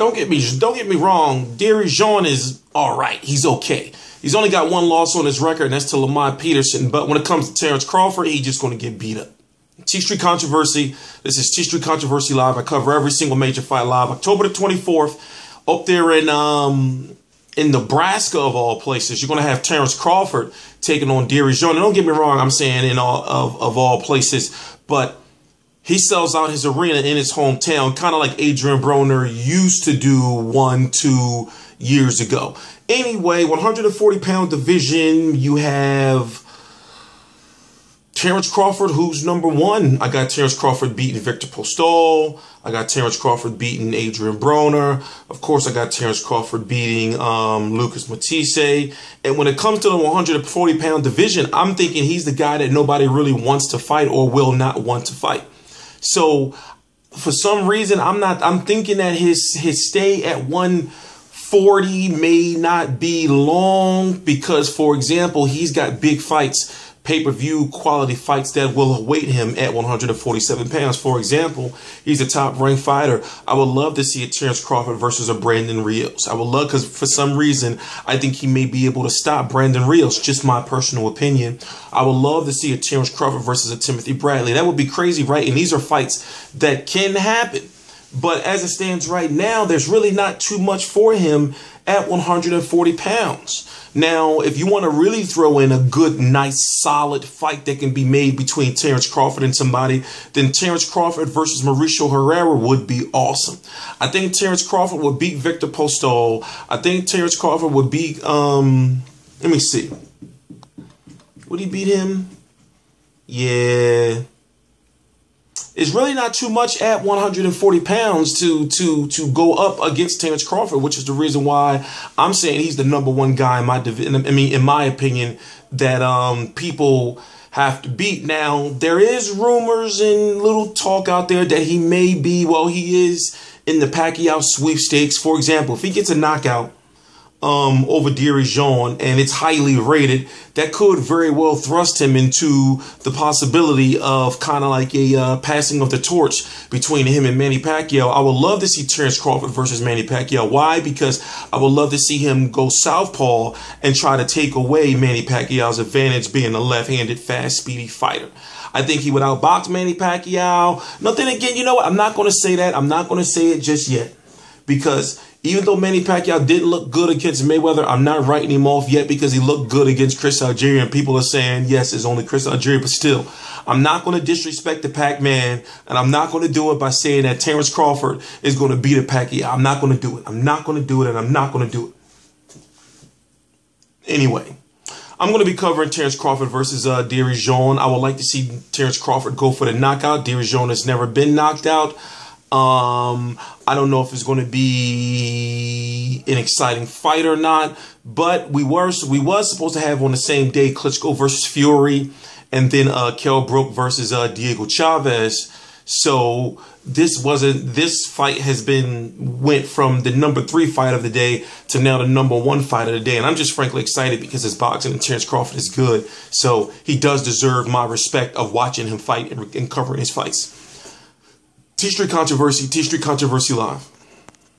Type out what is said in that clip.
don't get me wrong. Darius Jean is all right. He's okay. He's only got one loss on his record, and that's to Lamont Peterson. But when it comes to Terence Crawford, he's just going to get beat up. T-Street Controversy. This is T-Street Controversy Live. I cover every single major fight live. October the 24th, up there in Nebraska, of all places, you're going to have Terence Crawford taking on Darius Jean. And don't get me wrong, I'm saying of all places, but he sells out his arena in his hometown, kind of like Adrian Broner used to do 1-2 years ago. Anyway, 140-pound division, you have Terence Crawford, who's #1. I got Terence Crawford beating Victor Postol. I got Terence Crawford beating Adrian Broner. Of course, I got Terence Crawford beating Lucas Matisse. And when it comes to the 140-pound division, I'm thinking he's the guy that nobody really wants to fight or will not want to fight. So for some reason, I'm thinking that his stay at 140 may not be long because, for example, he's got big fights, pay-per-view quality fights that will await him at 147 pounds. For example, he's a top-ranked fighter. I would love to see a Terence Crawford versus a Brandon Rios. I would love, because for some reason, I think he may be able to stop Brandon Rios. Just my personal opinion. I would love to see a Terence Crawford versus a Timothy Bradley. That would be crazy, right? And these are fights that can happen. But as it stands right now, there's really not too much for him at 140 pounds. Now, if you want to really throw in a good, nice, solid fight that can be made between Terence Crawford and somebody, then Terence Crawford versus Mauricio Herrera would be awesome. I think Terence Crawford would beat Victor Postol. I think Terence Crawford would beat, let me see. Would he beat him? Yeah. It's really not too much at 140 pounds to go up against Terence Crawford, which is the reason why I'm saying he's the #1 guy in my division. I mean, in my opinion, that people have to beat. Now, there is rumors and little talk out there that he may be, well, he is in the Pacquiao sweepstakes. For example, if he gets a knockout over Darius Jean and it's highly rated, that could very well thrust him into the possibility of kind of like a passing of the torch between him and Manny Pacquiao. I would love to see Terence Crawford versus Manny Pacquiao. Why? Because I would love to see him go southpaw and try to take away Manny Pacquiao's advantage being a left-handed, fast, speedy fighter. I think he would outbox Manny Pacquiao. Nothing again, you know what? I'm not going to say that. I'm not going to say it just yet. Because even though Manny Pacquiao didn't look good against Mayweather, I'm not writing him off yet because he looked good against Chris Algieri. And people are saying, yes, it's only Chris Algieri. But still, I'm not going to disrespect the Pac-Man. And I'm not going to do it by saying that Terence Crawford is going to beat a Pacquiao. I'm not going to do it. I'm not going to do it. And I'm not going to do it. Anyway, I'm going to be covering Terence Crawford versus Darius Jean. I would like to see Terence Crawford go for the knockout. Darius Jean has never been knocked out. I don't know if it's going to be an exciting fight or not, but we was supposed to have on the same day Klitschko versus Fury, and then Kell Brook versus Diego Chavez. So this fight went from the #3 fight of the day to now the #1 fight of the day, and I'm just frankly excited because his boxing and Terence Crawford is good, so he does deserve my respect of watching him fight and covering his fights. T-Street Controversy Live.